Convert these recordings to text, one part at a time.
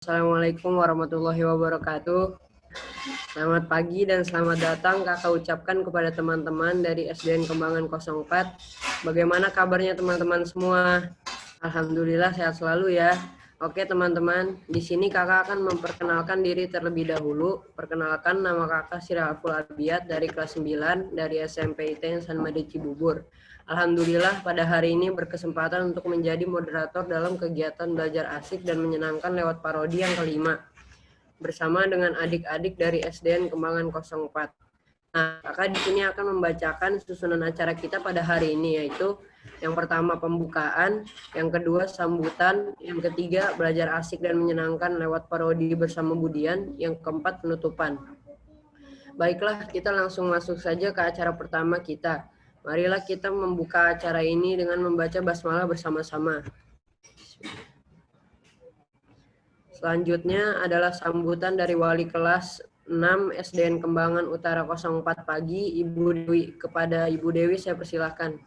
Assalamualaikum warahmatullahi wabarakatuh. Selamat pagi dan selamat datang kakak ucapkan kepada teman-teman dari SDN Kembangan 04. Bagaimana kabarnya teman-teman semua? Alhamdulillah sehat selalu ya. Oke teman-teman, di sini kakak akan memperkenalkan diri terlebih dahulu. Perkenalkan, nama kakak Siraful Abiyat dari kelas 9 dari SMP ITN San Made Cibubur. Alhamdulillah pada hari ini berkesempatan untuk menjadi moderator dalam kegiatan belajar asik dan menyenangkan lewat parodi yang kelima bersama dengan adik-adik dari SDN Kembangan 04. Nah, kakak di sini akan membacakan susunan acara kita pada hari ini, yaitu yang pertama pembukaan, yang kedua sambutan, yang ketiga belajar asik dan menyenangkan lewat parodi bersama Budian, yang keempat penutupan. Baiklah, kita langsung masuk saja ke acara pertama kita. Marilah kita membuka acara ini dengan membaca basmalah bersama-sama. Selanjutnya adalah sambutan dari wali kelas 6 SDN Kembangan Utara 04 pagi, Ibu Dewi. Kepada Ibu Dewi saya persilahkan.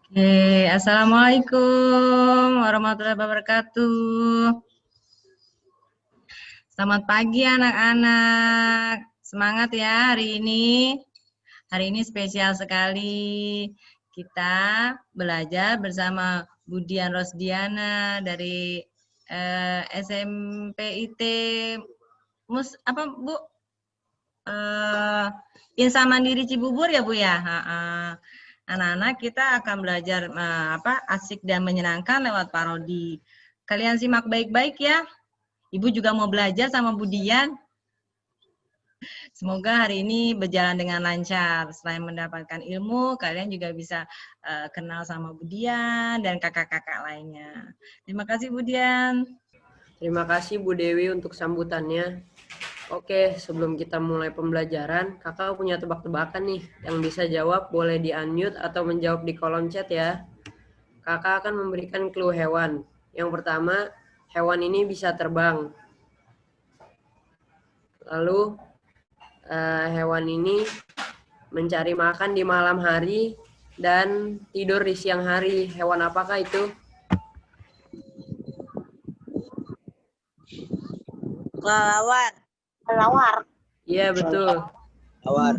Oke, Assalamualaikum warahmatullahi wabarakatuh. Selamat pagi anak-anak. Semangat ya hari ini. Hari ini spesial sekali. Kita belajar bersama Budian Rosdiana dari SMP IT Bu? Insan Mandiri Cibubur ya Bu ya. Anak-anak kita akan belajar asik dan menyenangkan lewat parodi. Kalian simak baik-baik ya. Ibu juga mau belajar sama Budian. Semoga hari ini berjalan dengan lancar. Selain mendapatkan ilmu, kalian juga bisa kenal sama Budian dan kakak-kakak lainnya. Terima kasih Budian. Terima kasih Bu Dewi untuk sambutannya. Oke, sebelum kita mulai pembelajaran, kakak punya tebak-tebakan nih. Yang bisa jawab boleh di-unmute atau menjawab di kolom chat ya. Kakak akan memberikan clue hewan. Yang pertama, hewan ini bisa terbang. Lalu, hewan ini mencari makan di malam hari dan tidur di siang hari. Hewan apakah itu? Kelelawar. Kelelawar. Iya, betul. Kelelawar.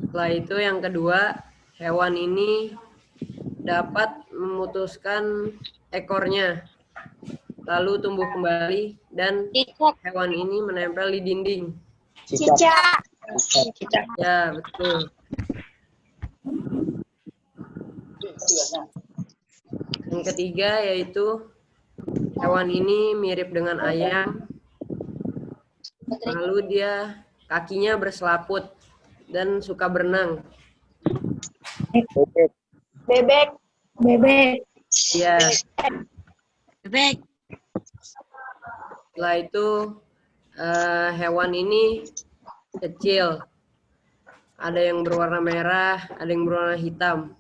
Setelah itu yang kedua, hewan ini dapat memutuskan ekornya, lalu tumbuh kembali, dan hewan ini menempel di dinding. Cicak. Ya, betul. Yang ketiga yaitu hewan ini mirip dengan ayam, lalu dia kakinya berselaput dan suka berenang. Bebek. Bebek. Ya. Bebek. Setelah itu hewan ini kecil. Ada yang berwarna merah, ada yang berwarna hitam.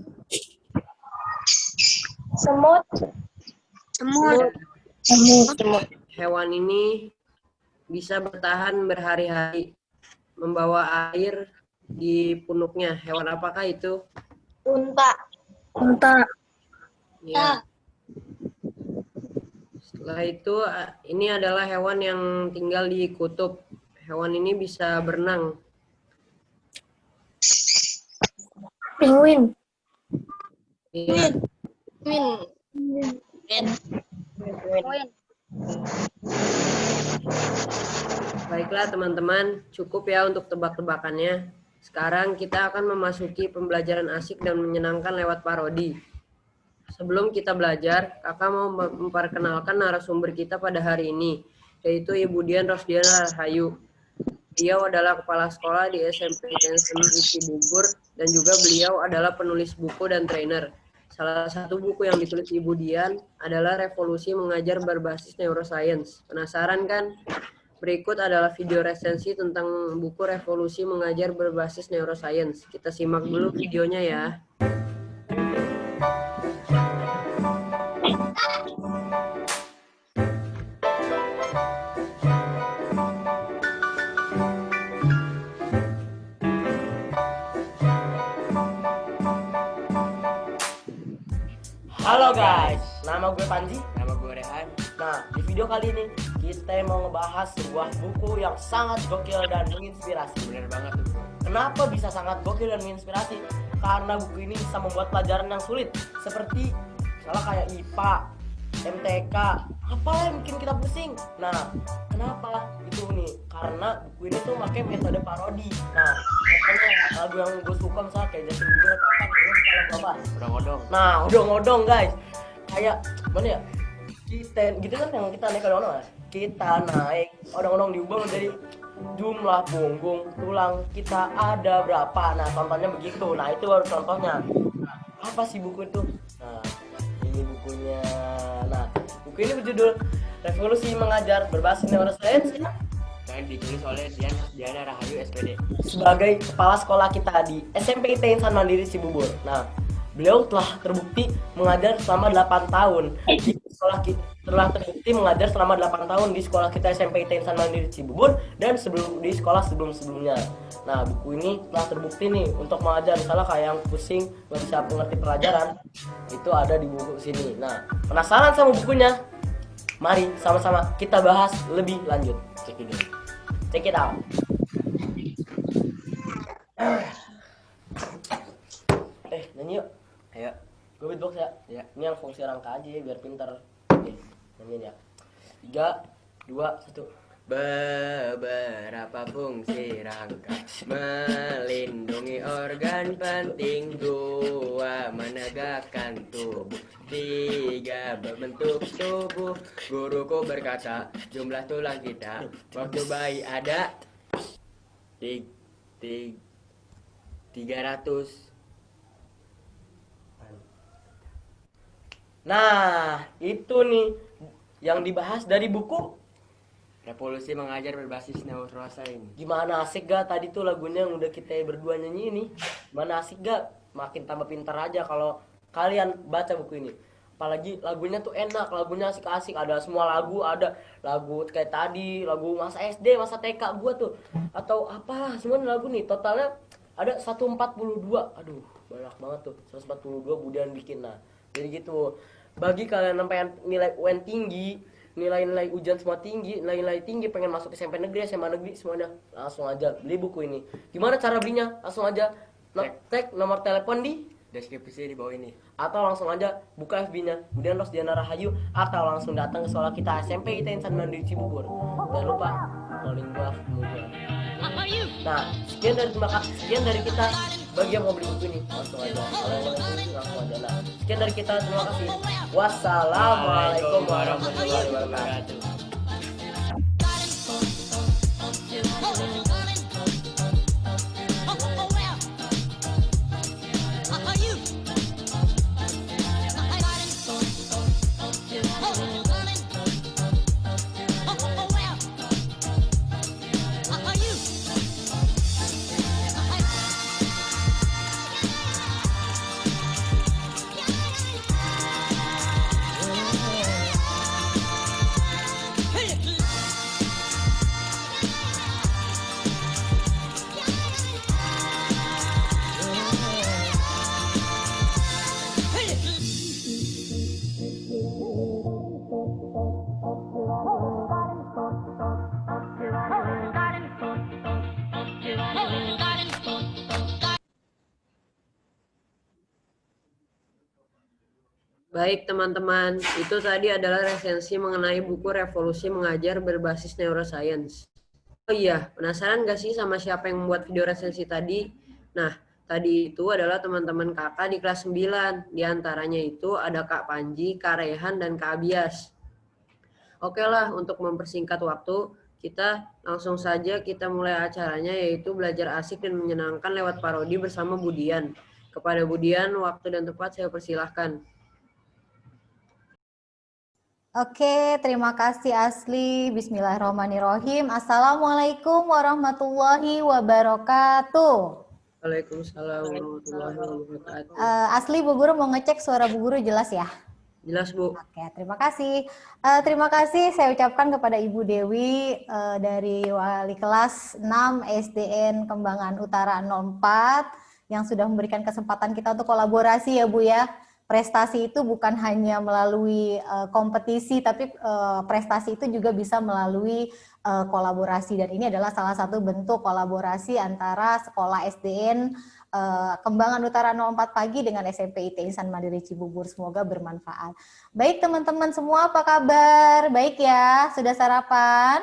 Semut. Semut. Hewan ini bisa bertahan berhari-hari, membawa air di punuknya. Hewan apakah itu? Unta. Ya. Setelah itu, ini adalah hewan yang tinggal di kutub. Hewan ini bisa berenang. Penguin. Ya. Baiklah teman-teman, cukup ya untuk tebak-tebakannya. Sekarang kita akan memasuki pembelajaran asik dan menyenangkan lewat parodi. Sebelum kita belajar, kakak mau memperkenalkan narasumber kita pada hari ini, yaitu Ibu Dian Rosdiana Rahayu. Beliau adalah kepala sekolah di SMP ITN San Made Cibubur, dan juga beliau adalah penulis buku dan trainer. Salah satu buku yang ditulis Ibu Dian adalah Revolusi Mengajar Berbasis Neuroscience. Penasaran kan? Berikut adalah video resensi tentang buku Revolusi Mengajar Berbasis Neuroscience. Kita simak dulu videonya ya. guys, nama gue Panji. Nama gue Rehan. Nah, di video kali ini kita mau ngebahas sebuah buku yang sangat gokil dan menginspirasi. Bener banget tuh bro. Kenapa bisa sangat gokil dan menginspirasi? Karena buku ini bisa membuat pelajaran yang sulit, seperti misalnya kayak IPA, MTK, apa yang bikin kita pusing. Nah, kenapa itu nih? Karena buku ini tuh pakai metode parodi. Nah, contohnya lagu yang gue suka misalnya kayak Justin Bieber atau apa, gue suka lagu apa? Odong-odong. Nah, odong-odong guys. Kayak mana ya? Kita gitu kan yang kita naik odong-odong ya? Kita naik odong-odong diubah menjadi jumlah punggung tulang kita ada berapa. Nah, contohnya begitu. Nah, itu baru contohnya. Nah, apa sih buku itu? Nah, ini bukunya. Nah, buku ini berjudul Revolusi Mengajar Berbasis Neuroscience ya. Yang ditulis oleh Diana Rahayu SPD. Sebagai kepala sekolah kita di SMP ITN Insan Mandiri Cibubur. Nah, beliau telah terbukti mengajar selama 8 tahun di sekolah kita. Telah terbukti mengajar selama 8 tahun di sekolah kita SMP ITN Insan Mandiri Cibubur dan di sekolah sebelum-sebelumnya. Nah, buku ini telah terbukti nih untuk mengajar, misalnya kayak yang pusing nggak bisa mengerti pelajaran, itu ada di buku sini. Nah, penasaran sama bukunya? Mari sama-sama kita bahas lebih lanjut. Check it out. Nyanyi yuk. Ayo. Gue beatbox ya. Ya. Ini yang fungsi rangka aja biar pintar. Oke, nyanyiin ya. 3, 2, 1. Beberapa fungsi rangka melindungi organ penting. 2 menegakkan tubuh. 3 membentuk tubuh. Guruku berkata jumlah tulang kita waktu bayi ada 300. Nah, itu nih yang dibahas dari buku. Revolusi Mengajar Berbasis Neuroscience. Gimana asik gak tadi tuh lagunya yang udah kita berdua nyanyi ini? Gimana asik gak? Makin tambah pintar aja kalau kalian baca buku ini. Apalagi lagunya tuh enak, lagunya asik-asik. Ada semua lagu, ada lagu kayak tadi, lagu masa SD, masa TK gua tuh. Atau apalah, semua lagu nih. Totalnya ada 142. Aduh, banyak banget tuh. 142 Budian bikin. Nah, jadi gitu. Bagi kalian yang pengen nilai UN tinggi, nilai-nilai ujian semua tinggi, nilai-nilai tinggi, pengen masuk SMP negeri, SMA negeri, semuanya langsung aja beli buku ini. Gimana cara belinya? Langsung aja tag nomor telepon di Deskripsi di bawah ini. atau langsung aja buka FB-nya kemudian Diana Rahayu, atau langsung datang ke sekolah kita SMP ITN Insan Mandiri Cibubur. Jangan lupa calling gua kemudian. Nah, sekian dari kita. Bagi yang mau beli buku ini langsung aja. Kalau yang mau beli langsung aja. Nah, sekian dari kita. Terima kasih. Wassalamualaikum warahmatullahi wabarakatuh. Baik teman-teman, itu tadi adalah resensi mengenai buku Revolusi Mengajar Berbasis Neuroscience. Oh iya, penasaran gak sih sama siapa yang membuat video resensi tadi? Nah, tadi itu adalah teman-teman kakak di kelas 9. Di antaranya itu ada Kak Panji, Kak Rehan, dan Kak Abias. Oke lah, untuk mempersingkat waktu, kita langsung saja kita mulai acaranya, yaitu belajar asik dan menyenangkan lewat parodi bersama Budian. Kepada Budian, waktu dan tempat saya persilahkan. Oke, terima kasih Asli. Bismillahirrahmanirrahim. Assalamualaikum warahmatullahi wabarakatuh. Waalaikumsalam warahmatullahi wabarakatuh. Asli, Bu Guru mau ngecek suara Bu Guru jelas ya? Jelas, Bu. Oke, terima kasih. Terima kasih saya ucapkan kepada Ibu Dewi dari Wali Kelas 6 SDN Kembangan Utara 04 yang sudah memberikan kesempatan kita untuk kolaborasi ya Bu ya. prestasi itu bukan hanya melalui kompetisi, tapi prestasi itu juga bisa melalui kolaborasi. Dan ini adalah salah satu bentuk kolaborasi antara sekolah SDN Kembangan Utara 04 Pagi dengan SMP IT Insan Mandiri Cibubur. Semoga bermanfaat. Baik teman-teman semua, apa kabar? Baik ya, sudah sarapan?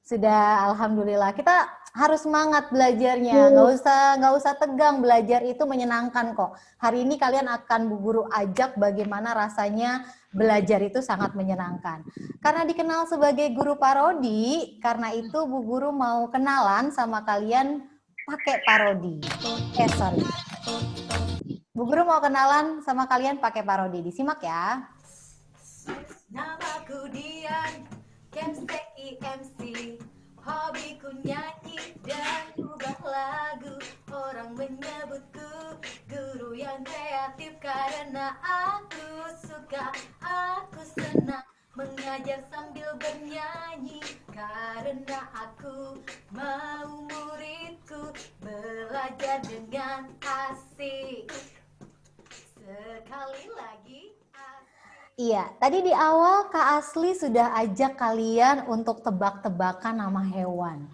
Sudah, alhamdulillah. Kita harus semangat belajarnya, nggak usah tegang, belajar itu menyenangkan kok. Hari ini kalian akan Bu Guru ajak bagaimana rasanya belajar itu sangat menyenangkan. Karena dikenal sebagai guru parodi, karena itu Bu Guru mau kenalan sama kalian pakai parodi. Sorry. Bu Guru mau kenalan sama kalian pakai parodi. Disimak ya. Namaku Dian, Kemstek IMC, hobiku nyanyi dan ubah lagu. Orang menyebutku guru yang kreatif karena aku suka, aku senang mengajar sambil bernyanyi. Karena aku mau muridku belajar dengan asik. Sekali lagi Iya, tadi di awal Kak Asli sudah ajak kalian untuk tebak-tebakan nama hewan.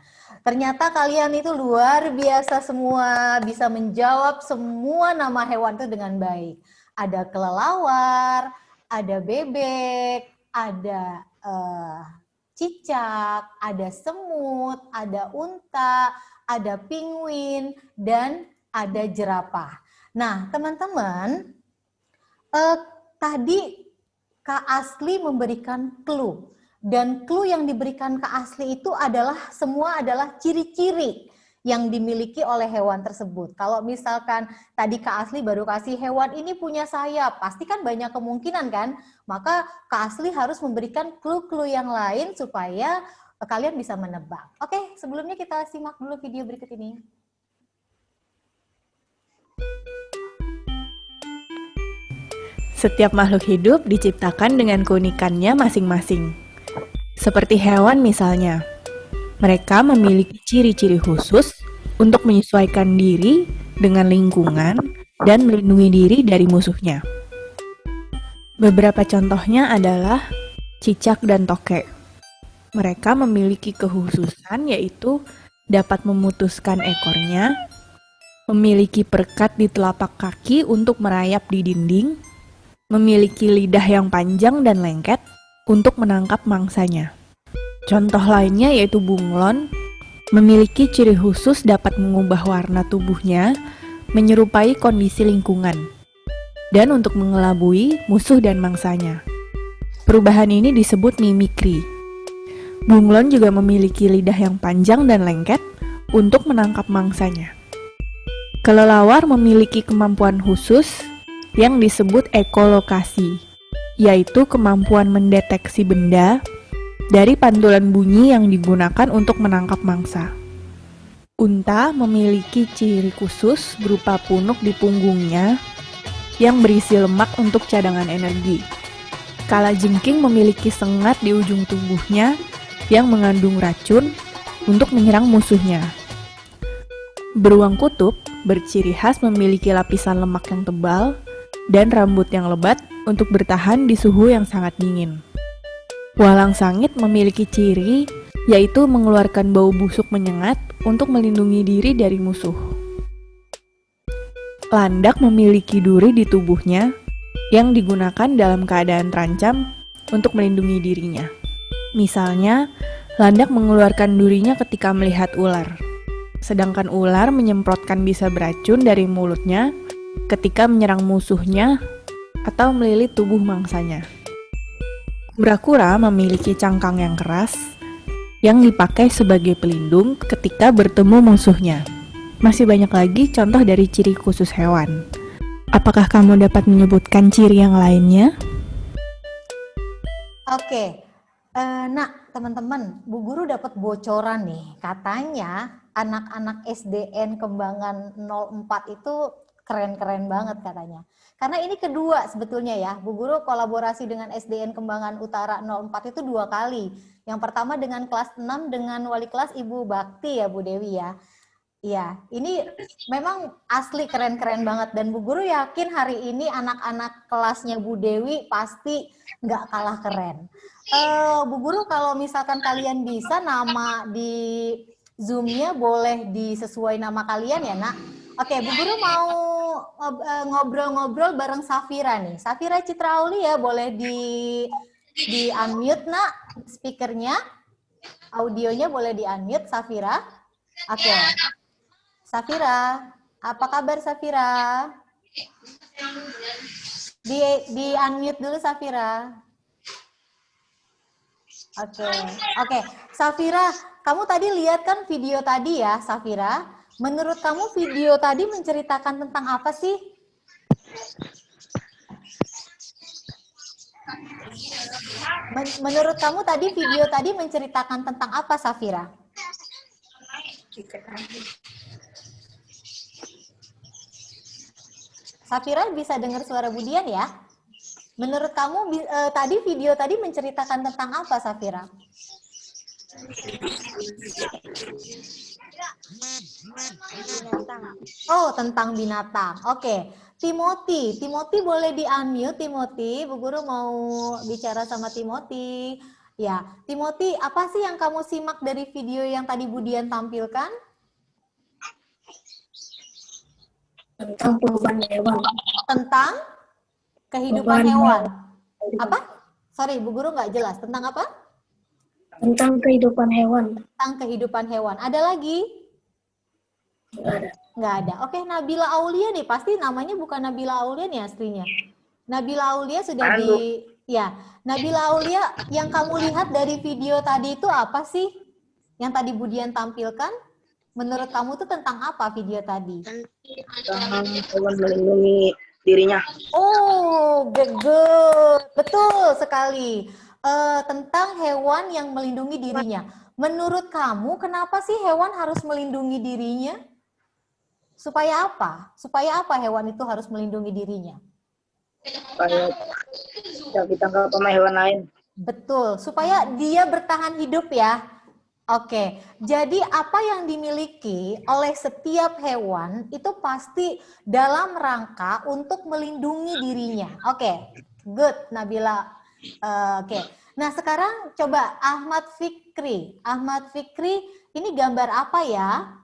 Ternyata kalian itu luar biasa semua, bisa menjawab semua nama hewan itu dengan baik. Ada kelelawar, ada bebek, ada cicak, ada semut, ada unta, ada penguin, dan ada jerapah. Nah, teman-teman, tadi Kak Asli memberikan clue, dan clue yang diberikan Kak Asli itu adalah semua adalah ciri-ciri yang dimiliki oleh hewan tersebut. Kalau misalkan tadi Kak Asli baru kasih hewan ini punya sayap, pasti kan banyak kemungkinan kan? Maka Kak Asli harus memberikan clue-clue yang lain supaya kalian bisa menebak. Oke, sebelumnya kita simak dulu video berikut ini. Setiap makhluk hidup diciptakan dengan keunikannya masing-masing. Seperti hewan misalnya, mereka memiliki ciri-ciri khusus untuk menyesuaikan diri dengan lingkungan dan melindungi diri dari musuhnya. Beberapa contohnya adalah cicak dan tokek. Mereka memiliki kekhususan yaitu dapat memutuskan ekornya, memiliki perekat di telapak kaki untuk merayap di dinding, memiliki lidah yang panjang dan lengket untuk menangkap mangsanya. Contoh lainnya yaitu bunglon, memiliki ciri khusus dapat mengubah warna tubuhnya menyerupai kondisi lingkungan, dan untuk mengelabui musuh dan mangsanya. Perubahan ini disebut mimikri. Bunglon juga memiliki lidah yang panjang dan lengket untuk menangkap mangsanya. Kelelawar memiliki kemampuan khusus yang disebut ekolokasi, yaitu kemampuan mendeteksi benda dari pantulan bunyi yang digunakan untuk menangkap mangsa. Unta memiliki ciri khusus berupa punuk di punggungnya yang berisi lemak untuk cadangan energi. Kalajengking memiliki sengat di ujung tubuhnya yang mengandung racun untuk menyerang musuhnya. Beruang kutub berciri khas memiliki lapisan lemak yang tebal dan rambut yang lebat untuk bertahan di suhu yang sangat dingin. Walang sangit memiliki ciri yaitu mengeluarkan bau busuk menyengat untuk melindungi diri dari musuh. Landak memiliki duri di tubuhnya yang digunakan dalam keadaan terancam untuk melindungi dirinya. Misalnya, landak mengeluarkan durinya ketika melihat ular, sedangkan ular menyemprotkan bisa beracun dari mulutnya ketika menyerang musuhnya atau melilit tubuh mangsanya. Kura-kura memiliki cangkang yang keras yang dipakai sebagai pelindung ketika bertemu musuhnya. Masih banyak lagi contoh dari ciri khusus hewan. Apakah kamu dapat menyebutkan ciri yang lainnya? Oke, nah teman-teman, Bu Guru dapat bocoran nih. Katanya anak-anak SDN Kembangan 04 itu keren-keren banget katanya. Karena ini kedua sebetulnya ya, Bu Guru kolaborasi dengan SDN Kembangan Utara 04 itu 2 kali. Yang pertama dengan kelas 6 dengan wali kelas Ibu Bakti ya Bu Dewi ya. Iya, ini memang asli keren-keren banget dan Bu Guru yakin hari ini anak-anak kelasnya Bu Dewi pasti nggak kalah keren. Bu Guru kalau misalkan kalian bisa nama di Zoom-nya boleh disesuai nama kalian ya, Nak. Oke, Bu Guru mau ngobrol-ngobrol bareng Safira nih. Safira Citra Aulia boleh di unmute, Nak, speakernya. Audionya boleh di unmute, Safira. Oke. Safira, apa kabar Safira? Di unmute dulu Safira. Oke. Safira, kamu tadi lihat kan video tadi ya, Safira? Menurut kamu video tadi menceritakan tentang apa sih? Menurut kamu tadi video tadi menceritakan tentang apa, Safira? Safira bisa dengar suara Budian ya? Menurut kamu tadi video tadi menceritakan tentang apa, Safira? Oh, tentang binatang. Oke. Timothy boleh di-unmute, Timothy. Bu Guru mau bicara sama Timothy. Ya, Timothy, apa sih yang kamu simak dari video yang tadi Budian tampilkan? Tentang perubahan hewan. Tentang kehidupan hewan. Apa? Sorry, Bu Guru nggak jelas. Tentang apa? Tentang kehidupan hewan. Tentang kehidupan hewan. Ada lagi? Nggak ada. Nggak ada. Oke, Nabila Aulia nih. Pasti namanya bukan Nabila Aulia nih aslinya. Nabila Aulia sudah Ya, Nabila Aulia, yang kamu lihat dari video tadi itu apa sih? Yang tadi Budian tampilkan? Menurut kamu itu tentang apa video tadi? Tentang hewan melindungi dirinya. Oh, good. Betul sekali. Tentang hewan yang melindungi dirinya. Menurut kamu, kenapa sih hewan harus melindungi dirinya? Supaya apa? Supaya apa hewan itu harus melindungi dirinya? Supaya tidak ditangkap sama hewan lain. Betul, supaya dia bertahan hidup ya. Oke, jadi apa yang dimiliki oleh setiap hewan itu pasti dalam rangka untuk melindungi dirinya. Oke, good Nabila. Oke, nah sekarang coba Ahmad Fikri. Ahmad Fikri, ini gambar apa ya?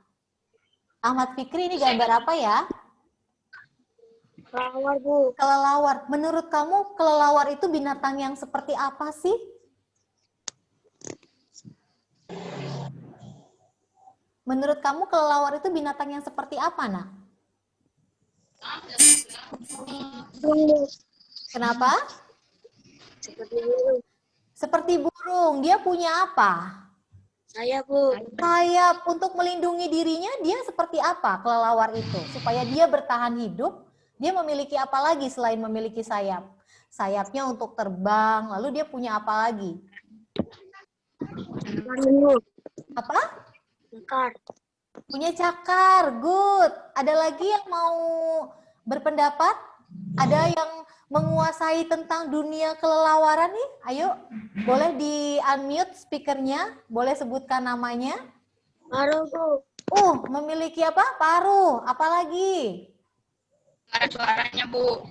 Ahmad Fikri, ini gambar apa ya? Kelelawar, Bu. Kelelawar. Menurut kamu kelelawar itu binatang yang seperti apa sih? Menurut kamu kelelawar itu binatang yang seperti apa, Nak? Kenapa? Seperti burung. Seperti burung. Dia punya apa? Saya, Bu. Sayap. Untuk melindungi dirinya, dia seperti apa kelelawar itu? Supaya dia bertahan hidup, dia memiliki apa lagi selain memiliki sayap? Sayapnya untuk terbang, lalu dia punya apa lagi? Apa? Cakar. Punya cakar, good. Ada lagi yang mau berpendapat? Ada yang menguasai tentang dunia kelelawaran nih? Ayo, boleh di-unmute speakernya, boleh sebutkan namanya. Paruh, Bu. Memiliki apa? Paruh. Apa lagi? Ada suaranya, Bu.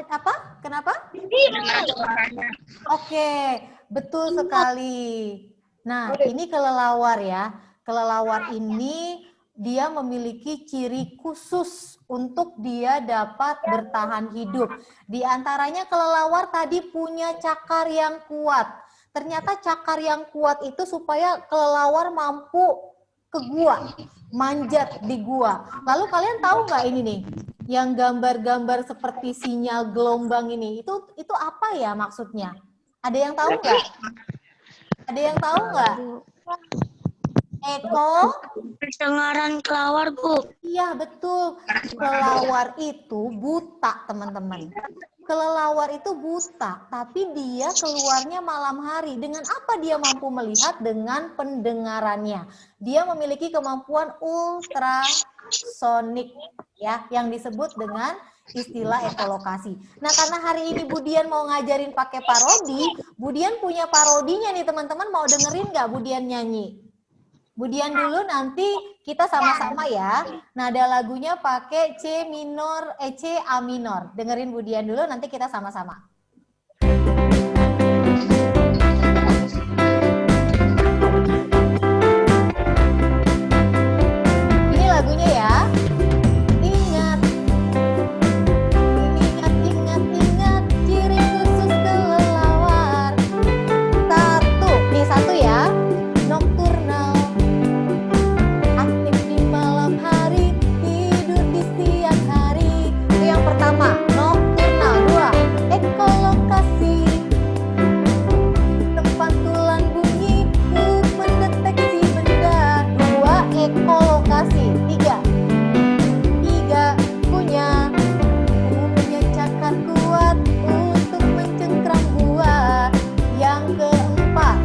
Apa? Kenapa? Dengar suaranya. Oke, betul sekali. Nah, ini kelelawar ya. Kelelawar ini dia memiliki ciri khusus untuk dia dapat bertahan hidup. Di antaranya kelelawar tadi punya cakar yang kuat. Ternyata cakar yang kuat itu supaya kelelawar mampu ke gua, manjat di gua. Lalu kalian tahu nggak ini nih, yang gambar-gambar seperti sinyal gelombang ini, itu apa ya maksudnya? Ada yang tahu nggak? Ada yang tahu nggak? Eko? Pendengaran kelelawar, Bu. Iya, betul. Kelelawar itu buta, teman-teman. Kelelawar itu buta, tapi dia keluarnya malam hari. Dengan apa dia mampu melihat? Dengan pendengarannya. Dia memiliki kemampuan ultrasonik, ya, yang disebut dengan istilah ekolokasi. Nah, karena hari ini Budian mau ngajarin pakai parodi, Budian punya parodinya nih, teman-teman. Mau dengerin nggak Budian nyanyi? Budian dulu, nanti kita sama-sama ya. Nada lagunya pakai C minor, C A minor. Dengerin Budian dulu, nanti kita sama-sama. Ini lagunya ya. Ingat, ingat, ingat, ingat ciri khusus kelelawar. Satu ya. Nocturnal, aktif di malam hari, tidur di siang hari. Itu yang pertama, nocturnal. Dua, ekolokasi, tempat tulang bunyi untuk mendeteksi benda. Dua, ekolokasi. Tiga, punya cakar kuat untuk mencengkram buah. Yang keempat,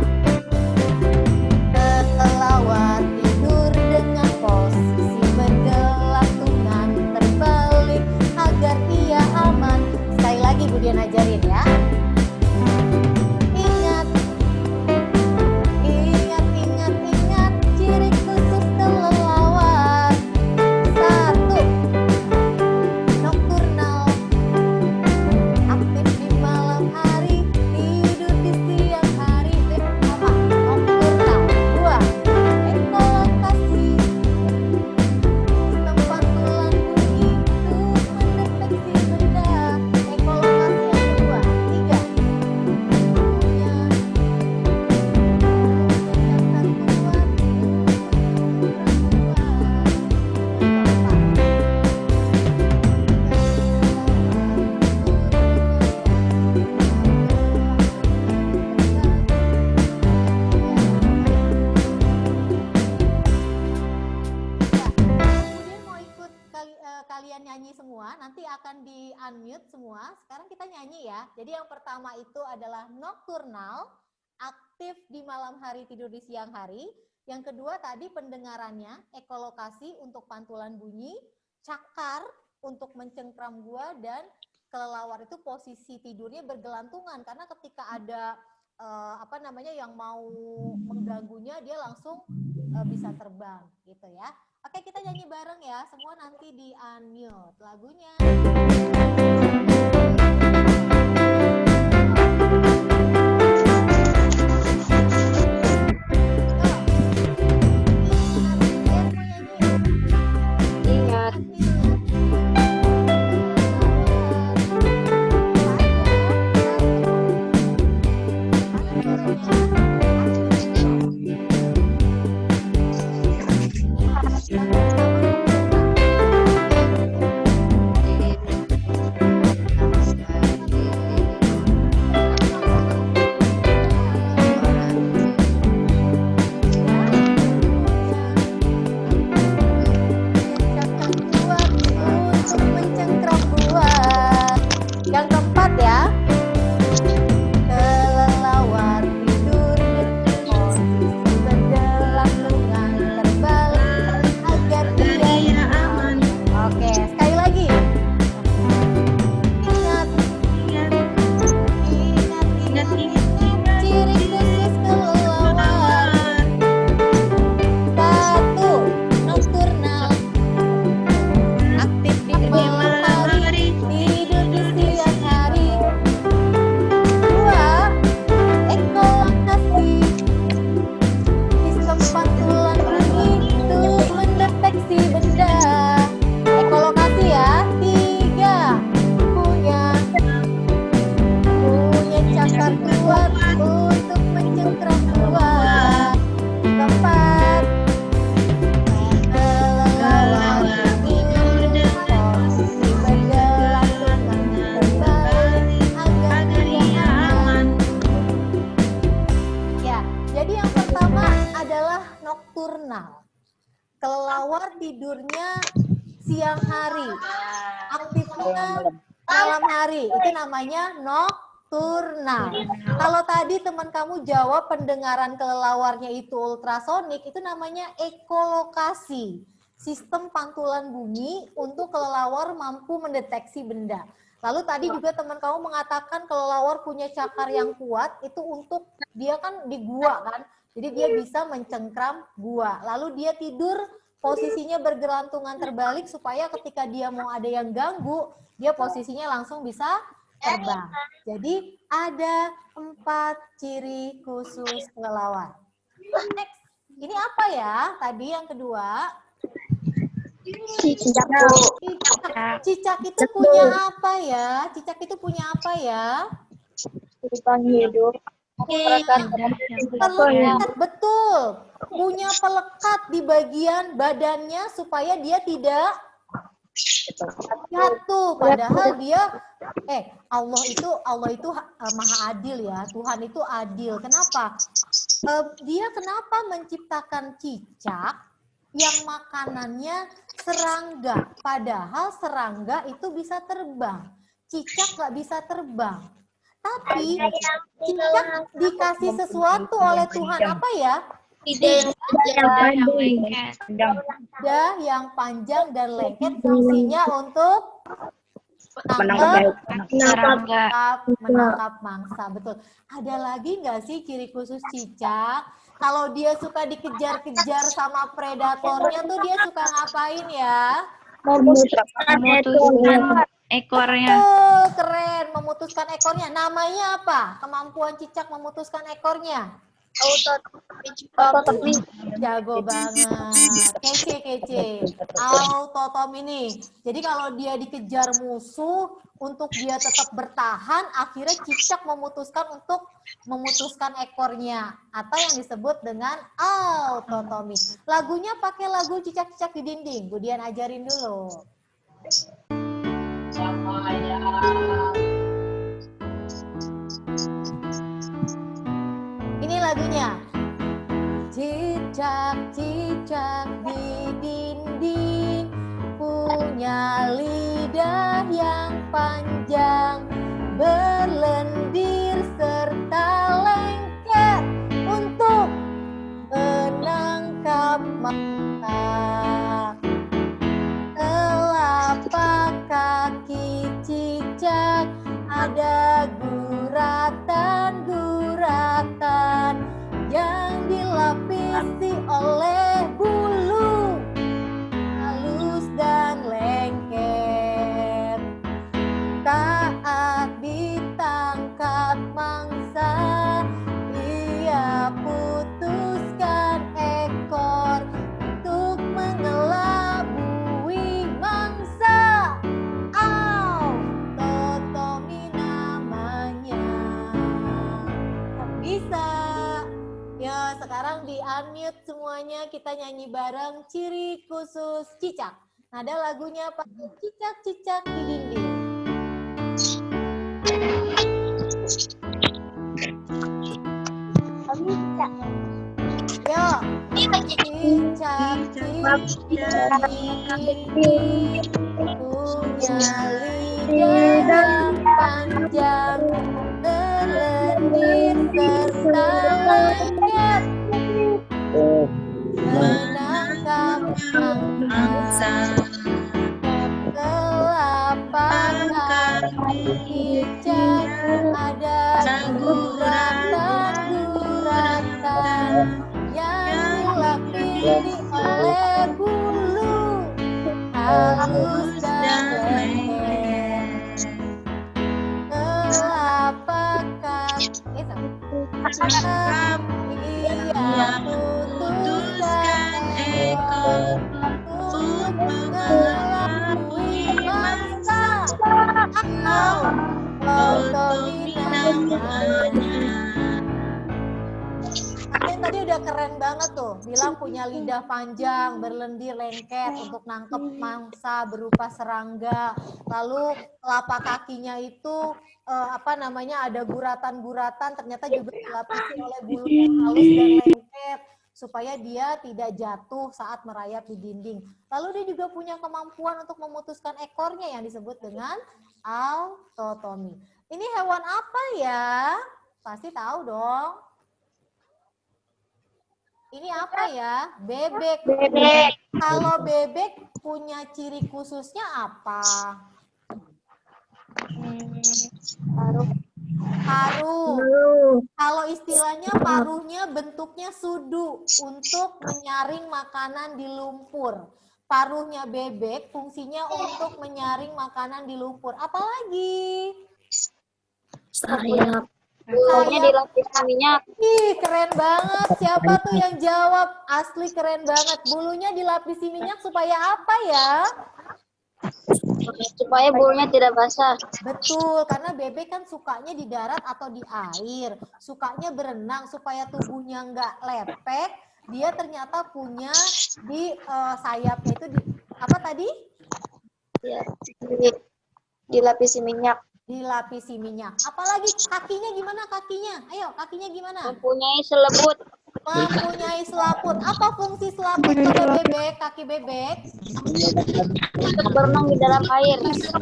kelelawar tidur dengan posisi bergelantungan terbalik agar ia aman. Sekali lagi Budian ajarin ya. Ingat, ingat, ingat, ingat ciri khusus kelelawar. Satu, nocturnal, aktif di malam hari, tidur di siang hari. Sama, nocturnal. Dua, ekolokasi, tempat tulang bunyi untuk mendeteksi benda. Ekolokasi yang kedua. Tiga, punya cakar kuat kemudian mau ikut kalian nyanyi semua, nanti akan di unmute semua. Sekarang kita nyanyi ya. Jadi yang pertama itu adalah nocturnal, aktif di malam hari, tidur di siang hari. Yang kedua tadi pendengarannya, ekolokasi untuk pantulan bunyi, cakar untuk mencengkram buah, dan kelelawar itu posisi tidurnya bergelantungan karena ketika ada yang mau mengganggunya dia langsung bisa terbang gitu ya. Oke, kita nyanyi bareng ya. Semua nanti di unmute lagunya. Ingat. Untuk mencengkram buah. Yang keempat ya. Kelelawar tidur dengan posisi bergelantungan terbalik agar dia aman. Oke, sekali lagi. Ingat, ingat, ciri khusus kelelawar. Satu, nocturnal, aktif di malam hari, tidur di siang hari. Dua, ekolokasi, sistem pantulan bunyi untuk mendeteksi benda. Ekolokasi ya. Tiga, punya cakar kuat untuk mencengkram buah. Keempat, kelelawar tidur dengan posisi bergelantungan terbalik agar dia aman. Ya, jadi yang pertama adalah nocturnal. Kelelawar tidurnya siang hari, aktifnya malam hari. Itu namanya nocturnal. Kalau tadi teman kamu jawab pendengaran kelelawarnya itu ultrasonik, itu namanya ekolokasi. Sistem pantulan bunyi untuk kelelawar mampu mendeteksi benda. Lalu tadi juga teman kamu mengatakan kelelawar punya cakar yang kuat, itu untuk dia kan di gua kan, Jadi dia bisa mencengkram gua. Lalu dia tidur posisinya bergelantungan terbalik supaya ketika dia mau ada yang ganggu, dia posisinya langsung bisa terbang. Jadi ada 4 ciri khusus kelelawar. Next, ini apa ya? Tadi yang kedua. Cicak itu punya apa ya? Cicak itu punya apa ya? Terbang hidup. Pelekat, betul. Punya pelekat di bagian badannya supaya dia tidak jatuh. Padahal dia Allah itu maha adil ya. Tuhan itu adil. Kenapa? Dia kenapa menciptakan cicak yang makanannya serangga? Padahal serangga itu bisa terbang. Cicak nggak bisa terbang. Tapi cicak dikasih sesuatu oleh Tuhan. Apa ya? Lidah yang panjang dan lengket, fungsinya untuk menangkap mangsa. Betul. Ada lagi nggak sih ciri khusus cicak? Kalau dia suka dikejar-kejar sama predatornya tuh dia suka ngapain ya? Memutuskan ekornya. Keren, memutuskan ekornya. Namanya apa? Kemampuan cicak memutuskan ekornya? Autotomi. Jago banget. Kece. Autotomi nih. Jadi kalau dia dikejar musuh, untuk dia tetap bertahan, akhirnya cicak memutuskan untuk memutuskan ekornya. Atau yang disebut dengan autotomi. Lagunya pakai lagu cicak-cicak di dinding. Budian ajarin dulu. Ini lagunya. Cicak-cicak di dinding punya lidah yang panjang, berlendir serta lengket untuk menangkap mangsa. Telapak kaki cicak ada guratan-guratan yang dilapisi oleh bulu halus dan lengket. Saat ditangkap mangsa, ia putuskan ekor untuk mengelabui mangsa. Autotomi namanya. Bisa. Ya, sekarang di-unmute semuanya, kita nyanyi bareng ciri khusus cicak. Nada lagunya pakai cicak-cicak di dinding. Yo, cicak-cicak di dinding punya lidah yang panjang, berlendir serta lengket menangkap mangsa. Telapak kaki cicak ada guratan-guratan yang dilapisi oleh bulu halus dan lengket. Telapak kaki ia putuskan ekor untuk mengelabui mangsa. Autotomi namanya. Yang tadi udah keren banget tuh, bilang punya lidah panjang, berlendir lengket untuk nangkep mangsa berupa serangga. Lalu telapak kakinya itu ada guratan-guratan, ternyata juga dilapisi oleh bulu yang halus dan lengket supaya dia tidak jatuh saat merayap di dinding. Lalu dia juga punya kemampuan untuk memutuskan ekornya yang disebut dengan autotomi. Ini hewan apa ya? Pasti tahu dong. Ini apa ya? Bebek. Kalau bebek punya ciri khususnya apa? Paruh. Kalau istilahnya paruhnya bentuknya sudu untuk menyaring makanan di lumpur. Paruhnya bebek fungsinya untuk menyaring makanan di lumpur. Apalagi? Sayap. Bulunya dilapisi minyak. Ih, keren banget. Siapa tuh yang jawab? Asli keren banget. Bulunya dilapisi minyak supaya apa ya? Supaya bulunya tidak basah. Betul, karena bebek kan sukanya di darat atau di air. Sukanya berenang supaya tubuhnya nggak lepek. Dia ternyata punya di sayapnya itu apa tadi? Ya, dilapisi minyak. Dilapisi minyak. Apalagi kakinya gimana kakinya? Ayo, kakinya gimana? Mempunyai selebut. Mempunyai selaput. Apa fungsi selaput pada bebek, kaki bebek? Untuk berenang di dalam air. Jago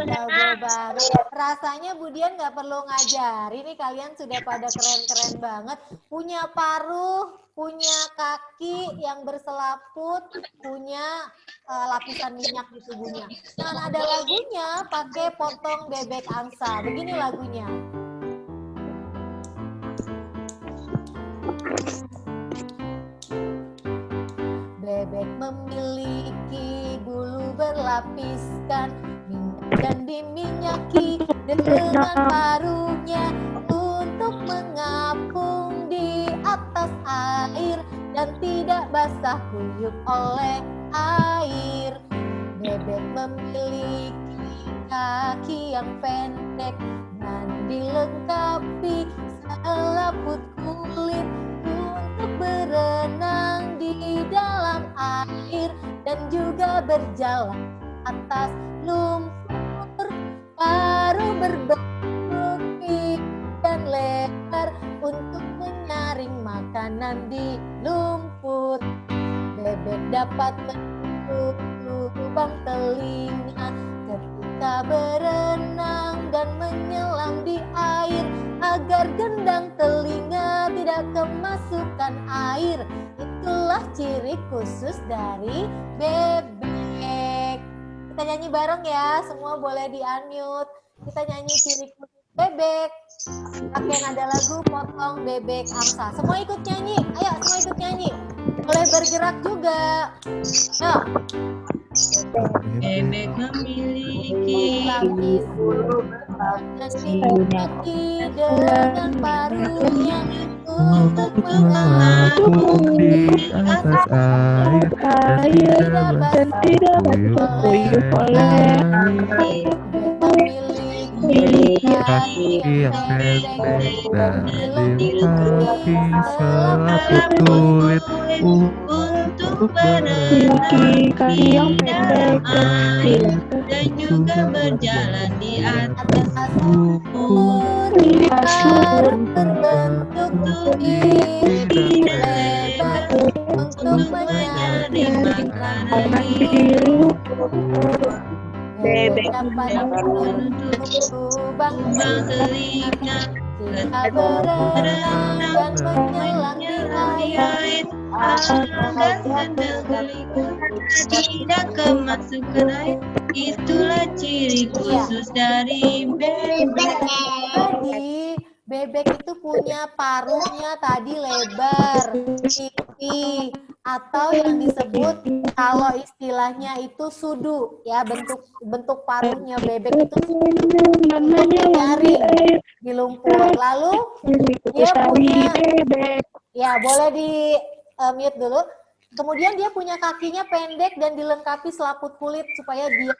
banget. Rasanya Budian nggak perlu ngajar. Ini kalian sudah pada keren-keren banget. Punya paruh, punya kaki yang berselaput, punya lapisan minyak di tubuhnya. Dan ada lagunya pakai potong bebek angsa. Begini lagunya. Bebek memiliki bulu berlapiskan minyak dan diminyaki dengan paruhnya untuk mengapung di atas air dan tidak basah kuyup oleh air. Bebek memiliki kaki yang pendek dan dilengkapi selaput kulit untuk berenang di dalam air dan juga berjalan atas lumpur. Paruh berbentuk pipih dan lebar untuk menyaring makanan di lumpur. Bebek dapat menutup lubang telinga ketika berenang dan menyelam di air agar gendang telinga tidak kemasukan air. Itulah ciri khusus dari bebek. Kita nyanyi bareng ya, semua boleh di-unmute. Kita nyanyi ciri khusus bebek. Pakai nada lagu potong bebek angsa. Semua ikut nyanyi. Ayo, semua ikut nyanyi. Boleh bergerak juga. Ayo. Bebek memiliki bulu dan dimiliki dengan paruhnya untuk mengapung di atas air dan tidak kuyup oleh air. Memiliki kaki yang pendek dan dilengkapi selaput kulit untuk berenang di dalam air dan juga berjalan di atas lumpur. Paruh berbentuk pipih lebar untuk menyaring makanan di lumpur. Bebek dapat menutup lubang telinga ketika berenang dan menyelam di air agar gendang telinga tidak kemasukan air. Itulah ciri khusus dari bebek. Jadi bebek itu punya paruhnya tadi lebar, pipih, atau yang disebut kalau istilahnya itu sudu, ya bentuk paruhnya bebek itu untuk menyaring di lumpur. Lalu dia punya, ya boleh di mute dulu. Kemudian dia punya kakinya pendek dan dilengkapi selaput kulit supaya dia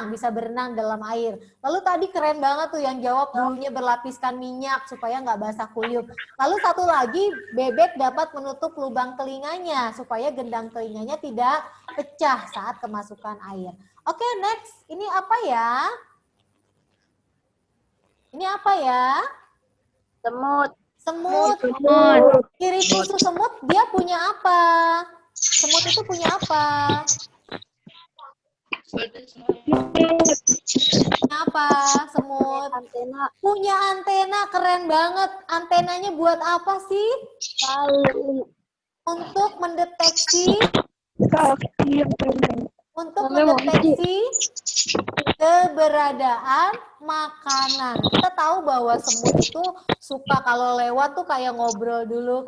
bisa berenang dalam air. Lalu tadi keren banget tuh yang jawab bulunya berlapiskan minyak supaya nggak basah kuyup. Lalu satu lagi, bebek dapat menutup lubang telinganya supaya gendang telinganya tidak pecah saat kemasukan air. Oke, next. Ini apa ya? Ini apa ya? Semut. Semut. Ciri khusus semut dia punya apa? Semut itu punya apa? Punya apa semut? Antena. Punya antena, keren banget. Antenanya buat apa sih? Palu. Untuk mendeteksi keberadaan makanan. Kita tahu bahwa semut itu suka kalau lewat tuh kayak ngobrol dulu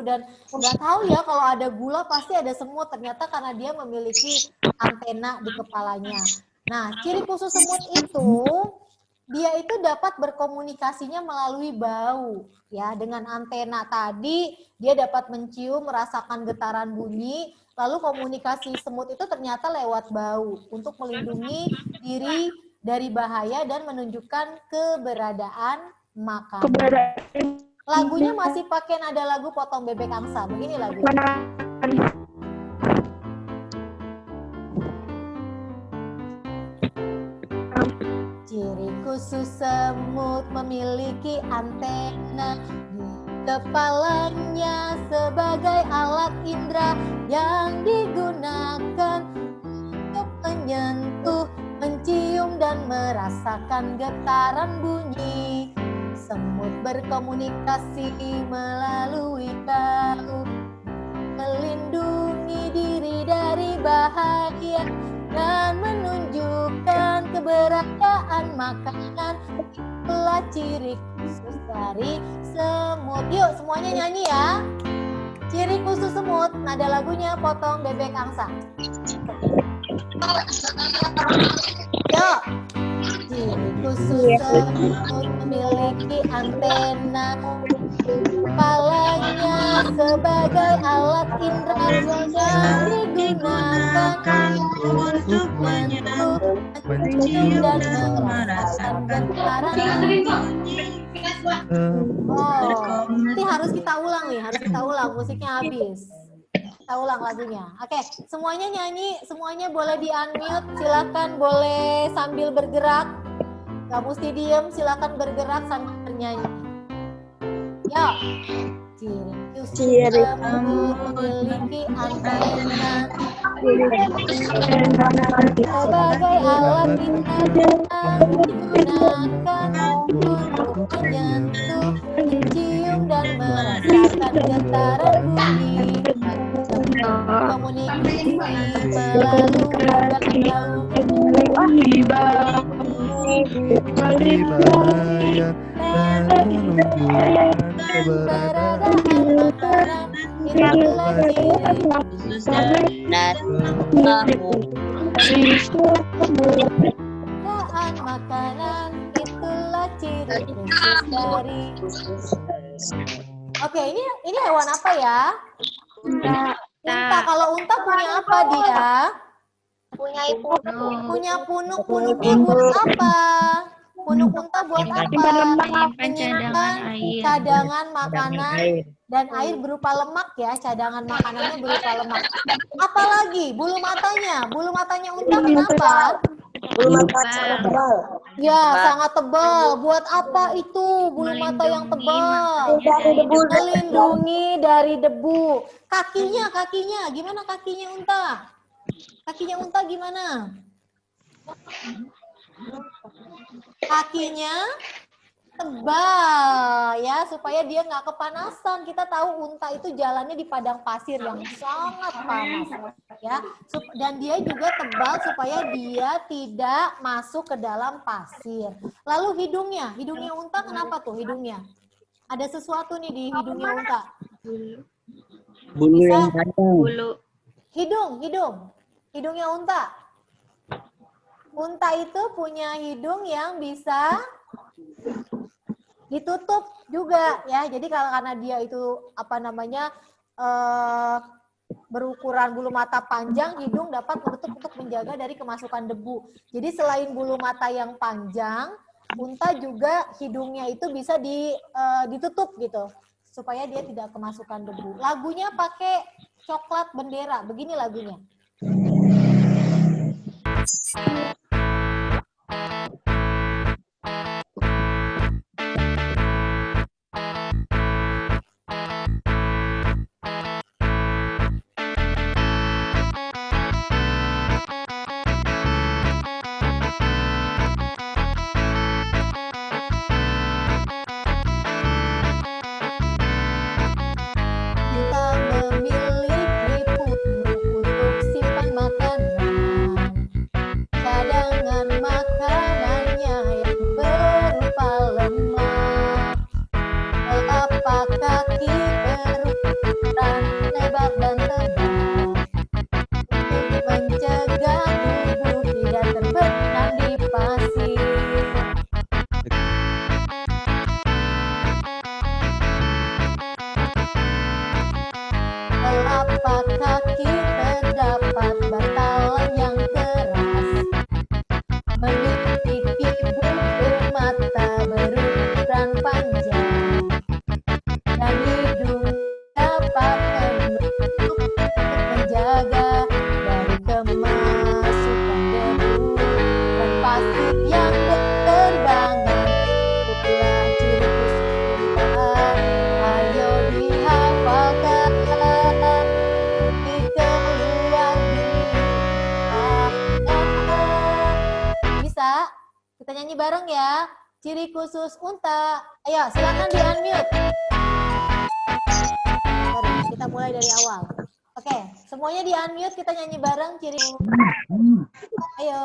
dan nggak tahu ya kalau ada gula pasti ada semut. Ternyata karena dia memiliki antena di kepalanya. Nah, ciri khusus semut itu dia itu dapat berkomunikasinya melalui bau. Ya, dengan antena tadi dia dapat mencium, merasakan getaran bunyi. Lalu komunikasi semut itu ternyata lewat bau untuk melindungi diri dari bahaya dan menunjukkan keberadaan makanan. Lagunya masih pakai nada lagu Potong Bebek Angsa. Begini lagu. Ciri khusus semut memiliki antena di kepalanya sebagai alat indera yang digunakan untuk menyentuh, mencium dan merasakan getaran bunyi. Semut berkomunikasi melalui bau, melindungi diri dari bahaya dan menunjukkan keberadaan makanan. Itulah ciri khusus dari semut. Yuk semuanya nyanyi ya. Ciri khusus semut, nada lagunya Potong Bebek Angsa. Yuk. Ciri khusus semut memiliki antena kepalanya sebagai alat indera yang digunakan untuk menyentuh, mencium dan merasakan getaran bunyi. Oh, ini harus kita ulang nih, musiknya habis. Kita ulang lagunya. Oke, semuanya nyanyi, semuanya boleh di-unmute, silakan boleh sambil bergerak. Gak mesti diem, silakan bergerak sambil bernyanyi. Yuk. Ciri semut memiliki antena sebagai alat indera digunakan untuk menyentuh, mencium dan merasakan getaran bunyi. Komunikasi melalui bau, bahaya dan menunjukkan keberadaan makanan. Itulah ciri khusus dari makanan. Itulah ciri khusus dari. Oke, ini hewan apa ya? Unta. Kalau unta punya apa dia? Punya punuk. Punuknya buat apa? Punuk unta buat apa? Menyimpan cadangan makanan dan air berupa lemak ya. Cadangan makanannya berupa lemak. Apalagi bulu matanya. Bulu matanya unta kenapa? Bulu mata sangat tebal. Ya, sangat tebal. Buat apa itu bulu mata yang tebal? Melindungi dari debu. Kakinya. Gimana kakinya unta? Kakinya unta gimana? Kakinya tebal ya, supaya dia nggak kepanasan. Kita tahu unta itu jalannya di padang pasir yang sangat panas ya, dan dia juga tebal supaya dia tidak masuk ke dalam pasir. Lalu hidungnya unta kenapa tuh hidungnya? Ada sesuatu nih di hidungnya unta. Bulu yang panjang. Hidungnya unta. Unta itu punya hidung yang bisa ditutup juga ya. Jadi karena dia itu berukuran bulu mata panjang, hidung dapat menutup untuk menjaga dari kemasukan debu. Jadi selain bulu mata yang panjang, unta juga hidungnya itu bisa ditutup gitu supaya dia tidak kemasukan debu. Lagunya pakai coklat bendera. Begini lagunya. Memiliki punuk untuk simpan makanan. telapak kaki terdapat bantalan yang keras. Memiliki buku mata berukuran panjang. Dan hidung dapat menutup menjaga dari kemasukan debu dan pasir yang berterbangan. Itulah ciri khusus unta. Ayo dihafalkan di keluar bisa? Kita nyanyi bareng ya. Ciri khusus unta. Ayo silakan di unmute. Sorry, kita mulai dari awal. Oke, semuanya di unmute, kita nyanyi bareng ciri. Ayo,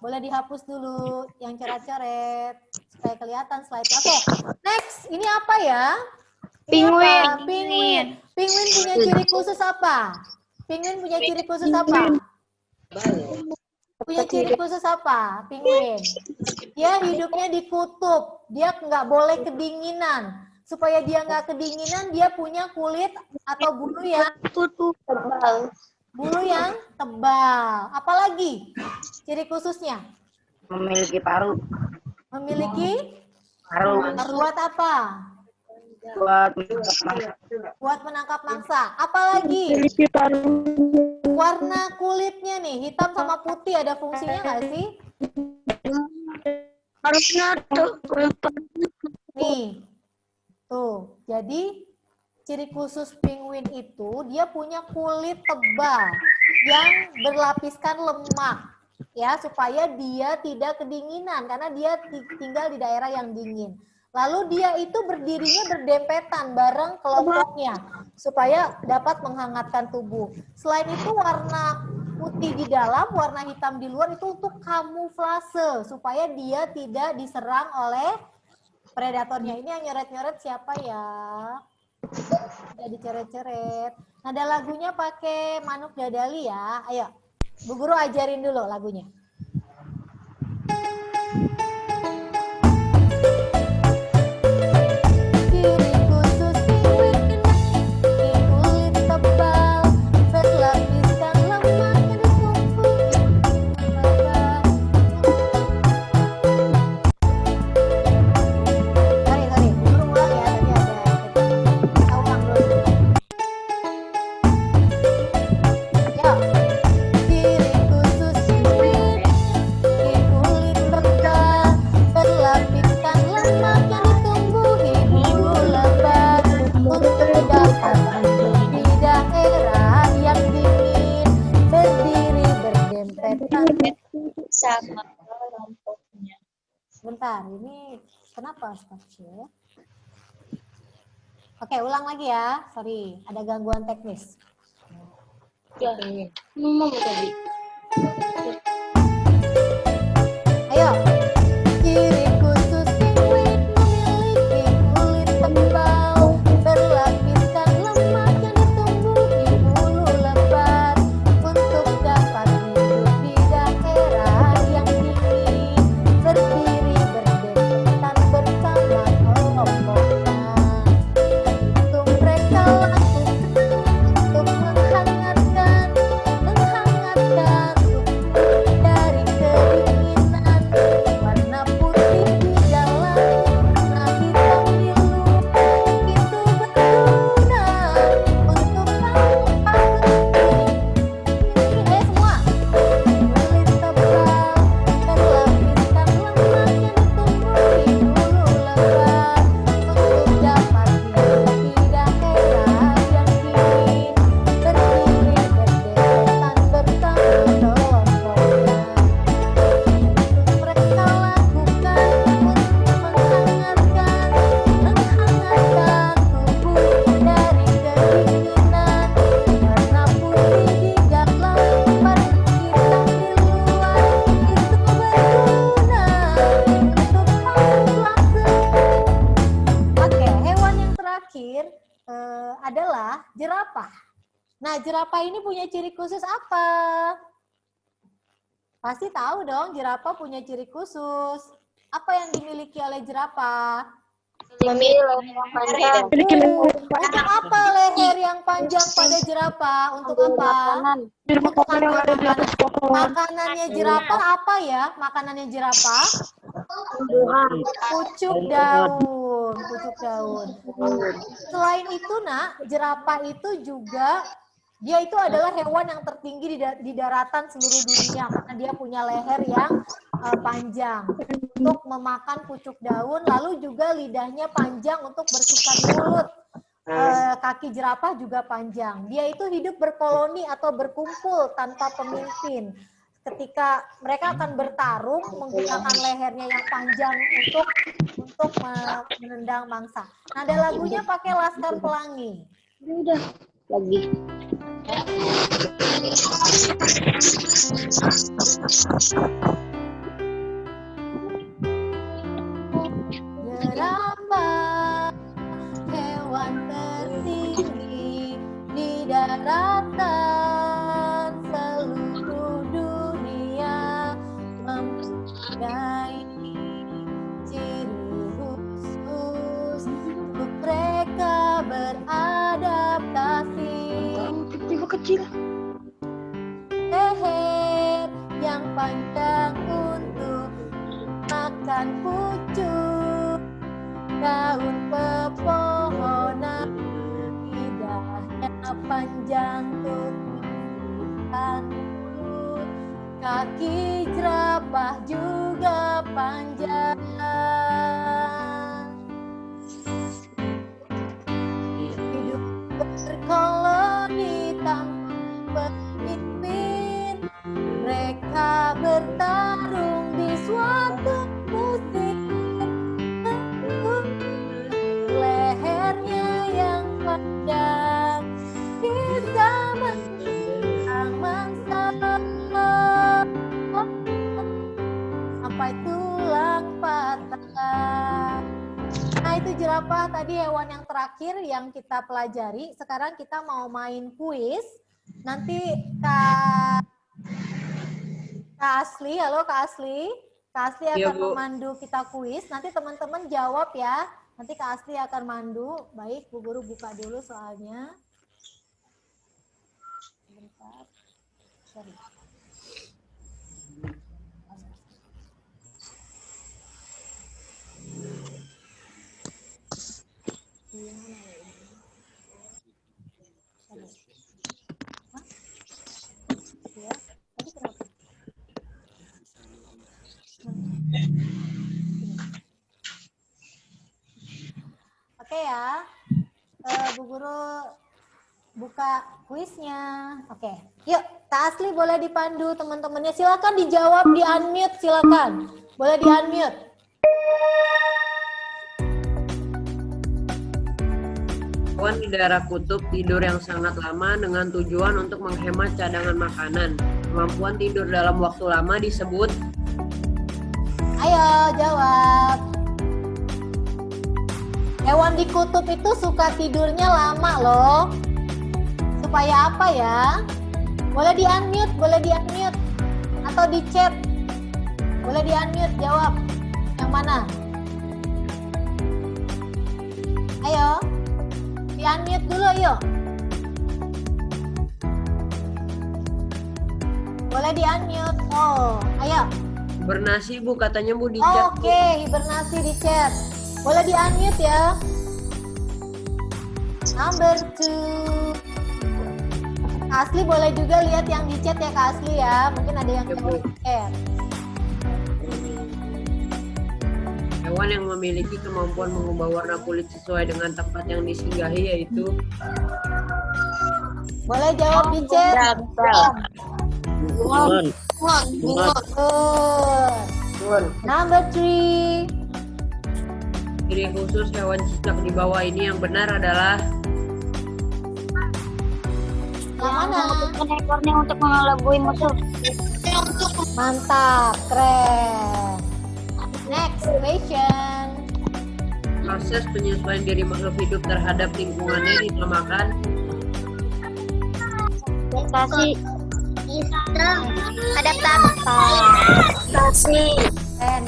boleh dihapus dulu yang coret-coret supaya kelihatan slide-nya. Oke, next. Ini apa ya? Ini apa? Penguin. Penguin punya ciri khusus apa? Penguin punya ciri khusus apa? Punya ciri khusus apa? Penguin. Dia hidupnya di kutub. Dia nggak boleh kedinginan. Supaya dia nggak kedinginan, dia punya kulit atau bulu yang Tebal. bulu yang tebal. Apalagi ciri khususnya? Memiliki paruh. Memiliki Paruh. buat apa? Buat Buat menangkap mangsa. Apalagi? Warna kulitnya nih, hitam sama putih, ada fungsinya nggak sih? Harusnya tuh. Nih, tuh. Jadi ciri khusus penguin itu dia punya kulit tebal yang berlapiskan lemak, ya supaya dia tidak kedinginan karena dia tinggal di daerah yang dingin. Lalu dia itu berdirinya berdempetan bareng kelompoknya supaya dapat menghangatkan tubuh. Selain itu warna putih di dalam, warna hitam di luar itu untuk kamuflase supaya dia tidak diserang oleh predatornya. Ini yang nyoret-nyoret siapa ya? Udah dicoret-coret. Nada lagunya pakai Manuk Dadali ya. Ayo, Bu Guru ajarin dulu lagunya. Ciri khusus penguin memiliki kulit tebal berlapiskan lemak yang ditumpuk. Sorry, Bu Guru ulang ya. Tadi ada kita ulang dulu. Ya, ciri khusus penguin memiliki kulit tebal berlapiskan lemak yang ditumbuhi bulu lebat untuk dapat hidup di daerah yang dingin, berdiri berdempetan. Sama kelompoknya. Bentar, ini kenapa stopnya? Oke, ulang lagi ya. Sorry, ada gangguan teknis. Ngomong tadi. Ayo. Ciri khusus penguin memiliki kulit tebal berlapiskan lemak yang ditumbuhi bulu lebat untuk dapat hidup di daerah yang dingin, berdiri berdempetan bersama kelompoknya. Itu mereka lakukan untuk menghangatkan tubuh dari kedinginan. Warna putih di dalam, warna hitam di luar, itu berguna untuk kamuflase. Ayo semua. Kulit tebal berlapiskan lemak yang ditumbuhi bulu lebat untuk dapat hidup di daerah yang dingin, berdiri berdempetan bersama kelompoknya. Itu mereka lakukan untuk menghangatkan tubuh dari kedinginan. Warna putih di dalam, warna hitam di luar, itu berguna untuk kamuflase. Oke, hewan yang terakhir adalah jerapah. Nah, jerapah ini punya ciri khusus apa? Pasti tahu dong, jerapah punya ciri khusus. Apa yang dimiliki oleh jerapah? Memilih leher yang panjang. Untuk apa leher yang panjang pada jerapah? Untuk apa? Untuk makanan. Makanannya jerapah apa ya? Makanannya jerapah? Pucuk daun. Pucuk daun. Selain itu, Nak, jerapah itu juga dia itu adalah hewan yang tertinggi di daratan seluruh dunia karena dia punya leher yang panjang untuk memakan pucuk daun, lalu juga lidahnya panjang untuk bersihkan mulut. Kaki jerapah juga panjang. Dia itu hidup berkoloni atau berkumpul tanpa pemimpin. Ketika mereka akan bertarung menggunakan lehernya yang panjang untuk menendang mangsa. Nada lagunya pakai Laskar Pelangi. Udah lagi. Jerapah, hewan tertinggi di daratan seluruh dunia, mempunyai ciri khusus untuk mereka beradaptasi. Kecil. Leher yang panjang untuk makan pucuk daun pepohonan, lidahnya panjang untuk makan mulut, kaki jerapah juga panjang. Hidup berkoloni tanpa pemimpin, mereka bertarung di suatu musim. Lehernya yang panjang bisa menentang mangsa sampai tulang patah. Nah, itu jerapah tadi hewan yang terakhir yang kita pelajari. Sekarang kita mau main kuis. Nanti Kak Asli, halo Kak Asli. Kak Asli Iya, akan Bu. memandu kita kuis. Nanti teman-teman jawab ya. Nanti Kak Asli akan mandu. Baik, Bu Guru buka dulu soalnya. Sebentar. Sorry. Ya, tadi kenapa? Oke ya, Bu Guru buka kuisnya. Oke, yuk Kak Asli boleh dipandu teman-temannya. Silakan dijawab, di unmute silakan. Boleh di unmute. Hewan di daerah kutub tidur yang sangat lama dengan tujuan untuk menghemat cadangan makanan. Kemampuan tidur dalam waktu lama disebut. Ayo jawab. Hewan di kutub itu suka tidurnya lama loh. Supaya apa ya? Boleh di unmute, boleh di unmute. Atau di chat. Boleh di unmute, jawab. Yang mana? Ayo. Di unmute dulu yuk. Boleh di unmute. Oh, ayo. Hibernasi Bu, katanya Bu di chat. Oke, hibernasi di chat. Boleh di unmute ya. Number 2. Kak Asli boleh juga lihat yang di chat ya Kak Asli ya. Mungkin ada yang Ya, Bu. di chat. Hewan yang memiliki kemampuan mengubah warna kulit sesuai dengan tempat yang disinggahi yaitu. Boleh jawab di chat. Bunglon. Good. Number 3. Ciri khusus hewan cicak di bawah ini yang benar adalah. Yang mana? Membutuhkan ekornya untuk mengelabui musuh. Mantap, keren. Next question. Proses penyesuaian diri makhluk hidup terhadap lingkungannya dinamakan. Adaptasi. Adaptasi. Keren.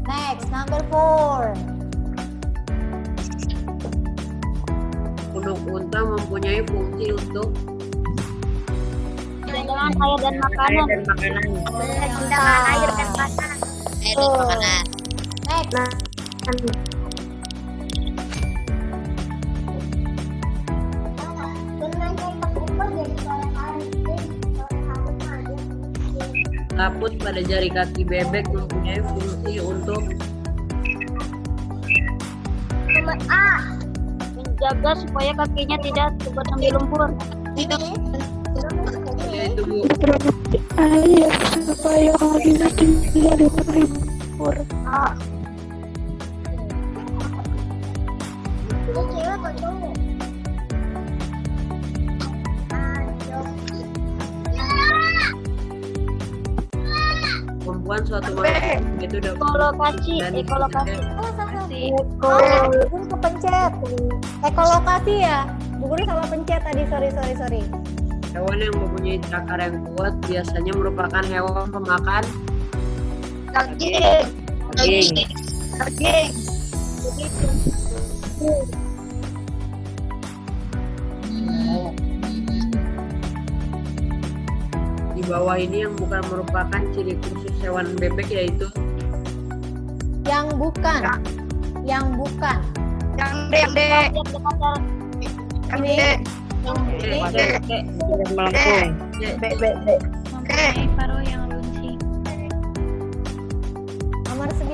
Next, number 4. unta mempunyai fungsi untuk Cadangan air dan makanan. Cadangan air dan makanan. Next. laput pada jari kaki bebek mempunyai fungsi untuk Nomor A. Menjaga supaya kakinya tidak terbenam di lumpur. yaitu Bu. Air supaya kakinya tidak lumpur. Kemampuan suatu makhluk itu dapat Ekolokasi. dan Ekolokasi. Bu Guru kepencet. Ekolokasi ya. Bu Guru salah pencet tadi. Sorry. hewan yang mempunyai cakar yang kuat biasanya merupakan hewan pemakan Daging. daging. Di bawah ini yang bukan merupakan ciri khusus hewan bebek yaitu Yang bukan. Ini. melengkung. Mempunyai paruh yang runcing. Nomor 9.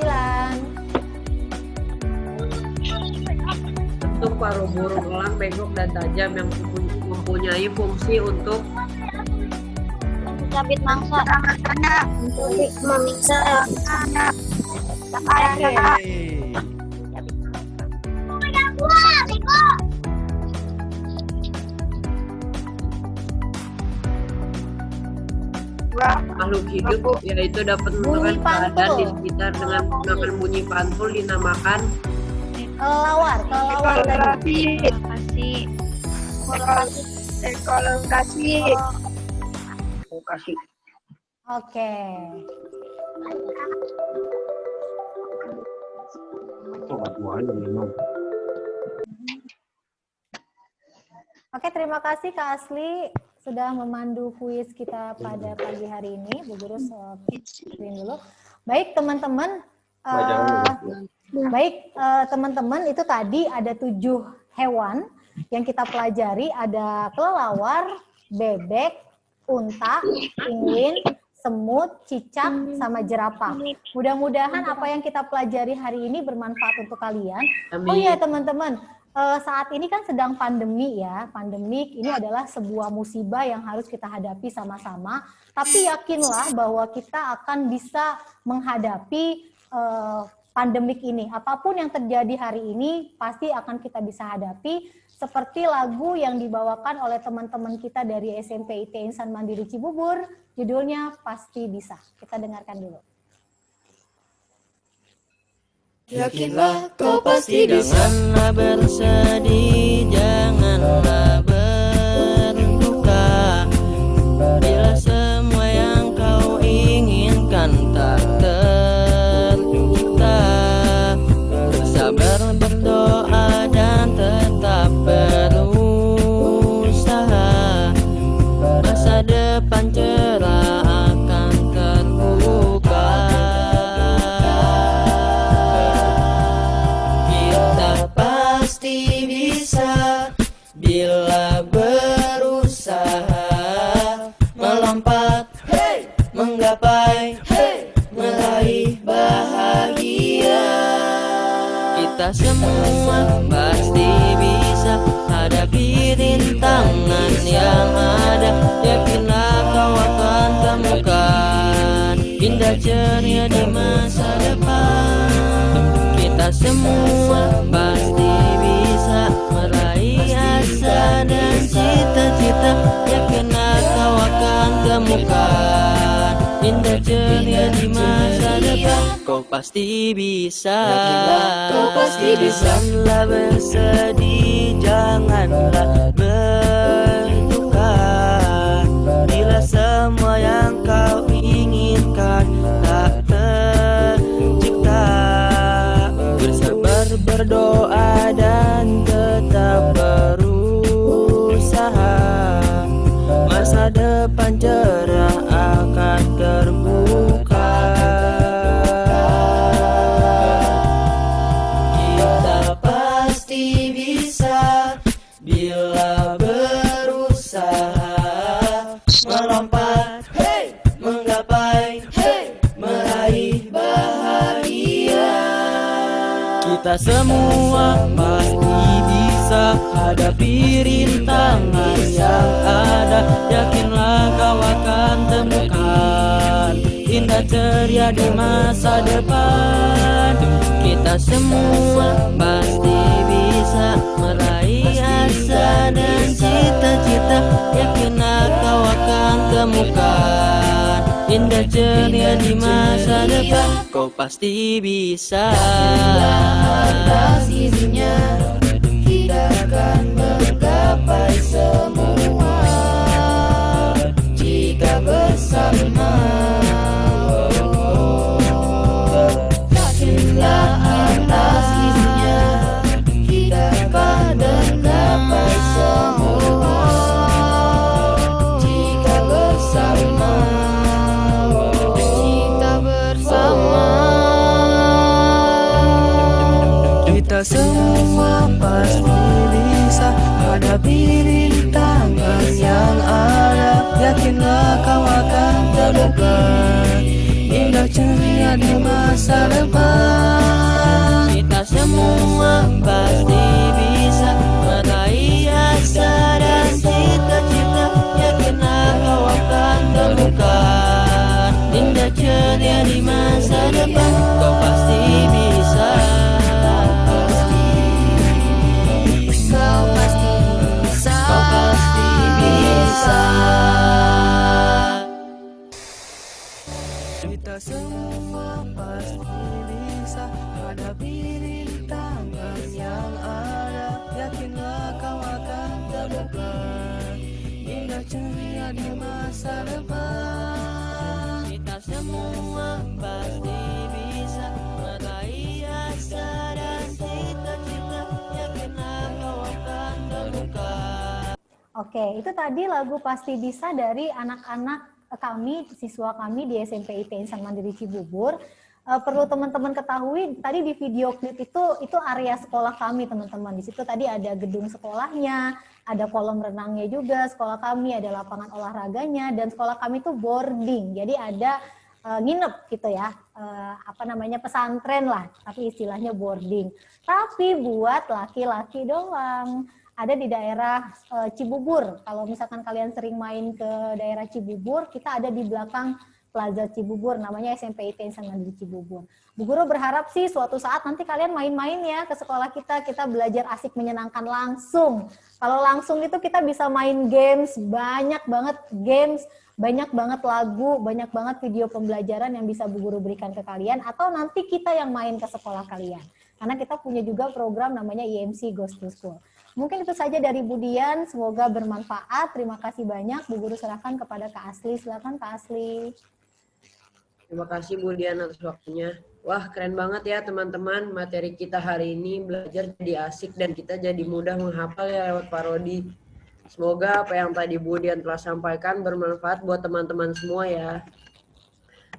Bentuk paruh burung elang bengkok dan tajam yang mempunyai fungsi untuk Mencabit mangsa. Memangsa. makhluk hidup yaitu dapat menentukan keadaan di sekitar dengan menggunakan bunyi pantul dinamakan Kelelawar tadi. Ekolokasi. Oke. Oke, terima kasih Kak Asli sudah memandu kuis kita pada pagi hari ini. Bu Guru screen dulu. Baik teman-teman, teman-teman itu tadi ada 7 hewan yang kita pelajari, ada kelelawar, bebek, unta, penguin, semut, cicak, sama jerapah. Mudah-mudahan apa yang kita pelajari hari ini bermanfaat untuk kalian. Oh iya teman-teman, saat ini kan sedang pandemi ya. Pandemik ini adalah sebuah musibah yang harus kita hadapi sama-sama. Tapi yakinlah bahwa kita akan bisa menghadapi pandemik ini. Apapun yang terjadi hari ini pasti akan kita bisa hadapi. Seperti lagu yang dibawakan oleh teman-teman kita dari SMP IT Insan Mandiri Cibubur, judulnya Pasti Bisa. Kita dengarkan dulu. Yakinlah kau pasti bisa. Janganlah bersedih, janganlah berduka. Bila semua yang kau inginkan tak tercipta, bersabar, berdoa dan tetap berusaha. Masa depan cerah akan terbuka. Pasti bisa bila berusaha melompat, menggapai, meraih bahagia. Kita semua pasti bisa hadapi rintangan yang ada. Yakinlah kau akan temukan indah ceria di masa depan. Kita semua pasti bisa meraih asa dan cita-cita. Yakinlah kau akan temukan indah ceria di masa depan. Kau pasti bisa. Yakinlah kau pasti bisa. Janganlah bersedih, janganlah berduka. Bila semua yang kau inginkan tak tercipta, bersabar, berdoa dan tetap berusaha. depan cerah akan terbuka. Kita pasti bisa bila berusaha melompat, hey, menggapai, hey, meraih bahagia. Kita semua pasti bisa hadapi rintangan yang ada. Yakinlah kau akan temukan indah ceria di masa depan. Kita semua pasti bisa meraih asa dan cita-cita. Yakinlah kau akan temukan indah ceria di masa depan. Kau pasti bisa. Atas izinnya kita akan menggapai semua jika bersama. Yakinlah atas izinnya kita akan menggapai semua jika bersama. Kita semua pasti bisa hadapi rintangan yang ada. Yakinlah kau akan temukan indah ceria di masa depan. Kita semua pasti bisa meraih asa dan cita-cita. Yakinlah kau akan temukan indah ceria di masa depan. Kau pasti bisa. Kau pasti bisa. Kau pasti bisa. Kita semua pasti bisa hadapi rintangan yang ada. Yakinlah kau akan temukan indah ceria di masa depan. Kita semua pasti bisa meraih asa dan cita-cita. Yakinlah kau akan temukan. Oke, itu tadi lagu Pasti Bisa dari anak-anak kami, siswa kami di SMP IT Insan Mandiri Cibubur. Perlu teman-teman ketahui, tadi di video klip itu area sekolah kami, teman-teman. Di situ tadi ada gedung sekolahnya, ada kolam renangnya juga, sekolah kami ada lapangan olahraganya, dan sekolah kami itu boarding. Jadi ada nginep gitu ya, pesantren lah, tapi istilahnya boarding. Tapi buat laki-laki doang. Ada di daerah Cibubur. Kalau misalkan kalian sering main ke daerah Cibubur, kita ada di belakang Plaza Cibubur, namanya SMP IT Insan Mandiri Cibubur. Bu Guru berharap sih suatu saat nanti kalian main-main ya ke sekolah kita belajar asik menyenangkan langsung. Kalau langsung itu kita bisa main games, banyak banget games, banyak banget lagu, banyak banget video pembelajaran yang bisa Bu Guru berikan ke kalian, atau nanti kita yang main ke sekolah kalian. Karena kita punya juga program namanya IMC Goes to School. Mungkin itu saja dari Bu Dian, semoga bermanfaat. Terima kasih banyak. Bu Guru serahkan kepada Kak Asli. Silakan Kak Asli. Terima kasih Bu Dian atas waktunya. Wah, keren banget ya teman-teman. Materi kita hari ini belajar jadi asik dan kita jadi mudah menghafal ya lewat parodi. Semoga apa yang tadi Bu Dian telah sampaikan bermanfaat buat teman-teman semua ya.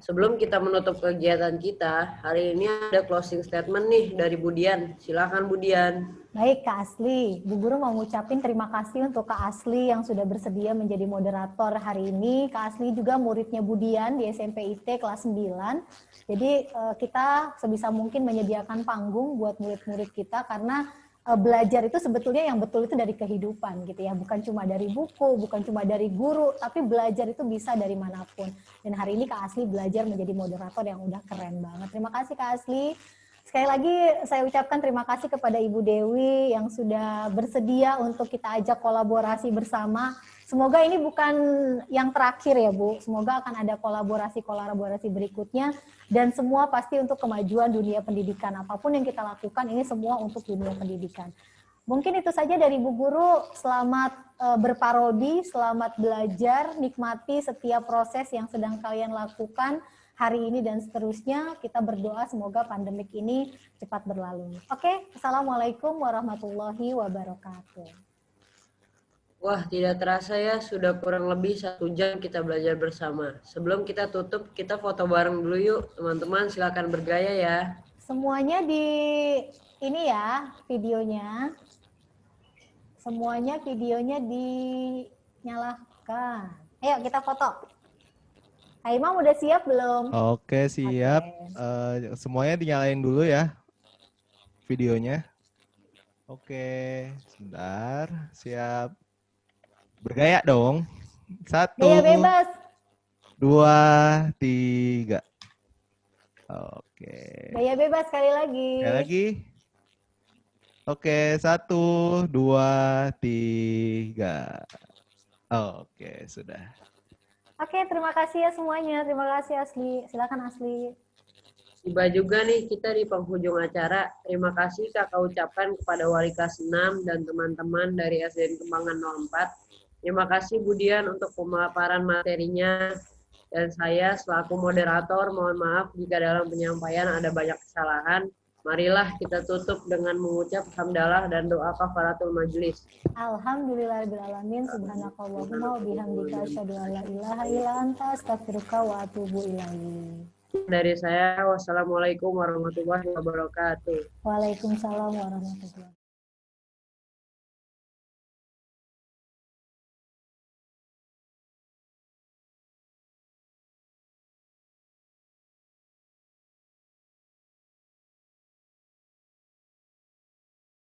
Sebelum kita menutup kegiatan kita, hari ini ada closing statement nih dari Bu Dian. Silakan Bu Dian. Baik Kak Asli, Bu Guru mau ngucapin terima kasih untuk Kak Asli yang sudah bersedia menjadi moderator hari ini. Kak Asli juga muridnya Bu Dian di SMP IT kelas 9. Jadi kita sebisa mungkin menyediakan panggung buat murid-murid kita karena belajar itu sebetulnya yang betul itu dari kehidupan gitu ya, bukan cuma dari buku, bukan cuma dari guru, tapi belajar itu bisa dari manapun. Dan hari ini Kak Asli belajar menjadi moderator yang udah keren banget. Terima kasih Kak Asli. Sekali lagi saya ucapkan terima kasih kepada Ibu Dewi yang sudah bersedia untuk kita ajak kolaborasi bersama. Semoga ini bukan yang terakhir ya Bu, semoga akan ada kolaborasi-kolaborasi berikutnya dan semua pasti untuk kemajuan dunia pendidikan. Apapun yang kita lakukan ini semua untuk dunia pendidikan. Mungkin itu saja dari Bu Guru, selamat berparodi, selamat belajar, nikmati setiap proses yang sedang kalian lakukan hari ini dan seterusnya. Kita berdoa semoga pandemik ini cepat berlalu. Oke, Assalamualaikum warahmatullahi wabarakatuh. Wah, tidak terasa ya, sudah kurang lebih 1 jam kita belajar bersama. Sebelum kita tutup, kita foto bareng dulu yuk. Teman-teman silakan bergaya ya. Semuanya di ini ya videonya. Semuanya videonya dinyalakan. Ayo kita foto. Kak Imam udah siap belum? Oke, siap. Semuanya dinyalain dulu ya videonya. Oke, sebentar. Siap. Bergaya dong. 1, Gaya bebas. 2, 3. Oke. Gaya bebas sekali lagi. Sekali lagi. Oke, 1, 2, 3. Oke, sudah. Oke, terima kasih ya semuanya. Terima kasih Asli. Silakan Asli. Tiba juga nih kita di penghujung acara. Terima kasih kakak ucapkan kepada wali kelas 6 dan teman-teman dari SDN Kembangan 04. Terima kasih Budian untuk pemaparan materinya. Dan saya selaku moderator mohon maaf jika dalam penyampaian ada banyak kesalahan. Marilah kita tutup dengan mengucap hamdalah dan doa kafaratul majelis. Alhamdulillahirrahmanirrahim. Subhanakallahumma wa bihamdika asyhadu an la ilaha illa anta astaghfiruka wa atubu ilaik. Dari saya, wassalamualaikum warahmatullahi wabarakatuh. Waalaikumsalam warahmatullahi wabarakatuh.